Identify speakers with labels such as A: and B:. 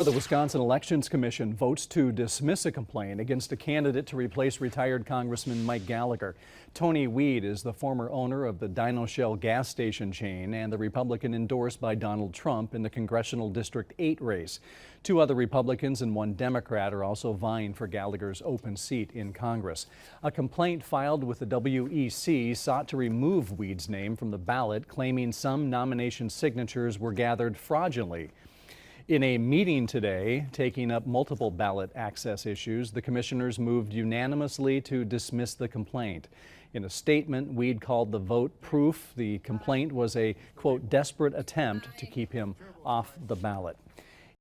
A: The Wisconsin Elections Commission votes to dismiss a complaint against a candidate to replace retired Congressman Mike Gallagher. Tony Wied is the former owner of the Dino Shell gas station chain and the Republican endorsed by Donald Trump in the Congressional District 8 race. Two other Republicans and one Democrat are also vying for Gallagher's open seat in Congress. A complaint filed with the WEC sought to remove Wied's name from the ballot, claiming some nomination signatures were gathered fraudulently. In a meeting today, taking up multiple ballot access issues, the commissioners moved unanimously to dismiss the complaint. In a statement, Wied called the vote proof the complaint was a, quote, desperate attempt to keep him off the ballot.